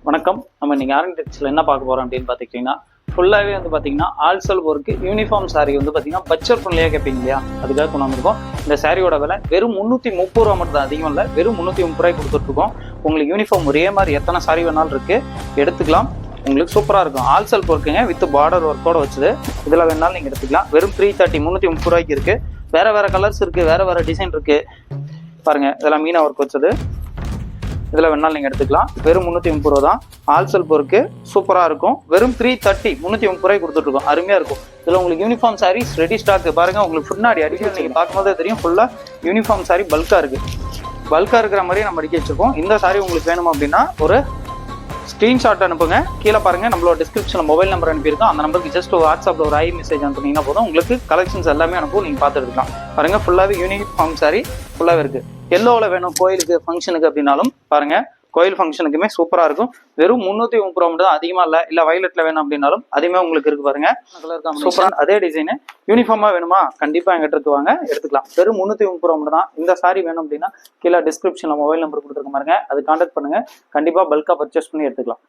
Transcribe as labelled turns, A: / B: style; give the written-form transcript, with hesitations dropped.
A: வணக்கம். நம்ம இன்னைக்கு ஆர்கிடெக்சர்ல என்ன பார்க்க போறோம் அப்படின்னு பாத்துக்கிட்டீங்கன்னா, ஃபுல்லாவே வந்து பாத்தீங்கன்னா ஆல்சல் ஒர்க் யூனிஃபார்ம் சாரி வந்து பாத்தீங்கன்னா பட்ஜெட் ஃப்ரெண்ட்லியா கேட்பீங்க இல்லையா, அதுக்காக கொண்டு வந்திருக்கோம். இந்த சாரியோட விலை வெறும் 330 ரூபா மட்டும் தான், அதிகம் இல்லை. வெறும் 330 ரூபாய் கொடுத்துட்டு இருக்கோம். உங்களுக்கு யூனிஃபார்ம் ஒரே மாதிரி எத்தனை சாரி வேணாலும் இருக்கு, எடுத்துக்கலாம். உங்களுக்கு சூப்பரா இருக்கும். ஆல்சல் ஒர்க்குங்க வித் பார்டர் ஒர்க்கோட வச்சது. இதுல வேணாலும் நீங்க எடுத்துக்கலாம். வெறும் 330 ரூபாய்க்கு இருக்கு. வேற வேற கலர்ஸ் இருக்கு, வேற வேற டிசைன் இருக்கு. பாருங்க, இதெல்லாம் மீனா ஒர்க் வச்சது. இதில் வேணாலும் நீங்கள் எடுத்துக்கலாம். வெறும் 330 ரூபா தான். ஆல்சல் பொருக்கு சூப்பராக இருக்கும். வெறும் 330 ரூபாய் கொடுத்துட்ருக்கோம். அருமையாக இருக்கும். இதில் உங்களுக்கு யூனிஃபார்ம் சாரீஸ் ரெடி ஸ்டாக் பாருங்கள். உங்களுக்கு முன்னாடி அடிக்கடி நீங்கள் பார்க்கும்போதே தெரியும், ஃபுல்லாக யூனிஃபார்ம் சாரி பல்காக இருக்குது. பல்காக இருக்கிற மாதிரி நம்ம அடிக்க வச்சுருக்கோம். இந்த சாரி உங்களுக்கு வேணும் அப்படின்னா ஒரு ஸ்க்ரீன்ஷாட் அனுப்புங்க. கீழே பாருங்க, நம்மளோட டிஸ்கிரிப்ஷனில் மொபைல் நம்பர் அனுப்பியிருக்கோம். அந்த நம்பருக்கு ஜஸ்ட் வாட்ஸ்அப்பில் ஒரு மெசேஜ் அனுப்புனீங்கன்னா போதும், உங்களுக்கு கலெக்ஷன்ஸ் எல்லாமே அனுப்பும். நீங்கள் பார்த்து எடுக்கலாம். பாருங்க, ஃபுல்லாகவே யூனிஃபார்ம் சாரி ஃபுல்லாகவே இருக்குது. எல்லோவில் வேணும் கோயிலுக்கு ஃபங்க்ஷனுக்கு அப்படின்னாலும் பாருங்க, கோயில் ஃபங்க்ஷனுக்குமே சூப்பராக இருக்கும். வெறும் 330 ரூபா மட்டும் தான், அதிகமாக இல்லை. இல்லை வயலட்டில் வேணும் அப்படின்னாலும் அதுவுமே உங்களுக்கு இருக்கு. பாருங்க, சூப்பராக அதே டிசைனு. யூனிஃபார்மாக வேணுமா, கண்டிப்பாக எங்கிட்ட இருக்குவாங்க, எடுத்துக்கலாம். வெறும் 330 ரூபா மட்டும் தான். இந்த சாரி வேணும் அப்படின்னா கீழே டிஸ்கிரிப்ஷனில் மொபைல் நம்பர் கொடுத்துருக்க பாருங்க, அது கான்டாக்ட் பண்ணுங்க. கண்டிப்பாக பல்காக பர்ச்சேஸ் பண்ணி எடுத்துக்கலாம்.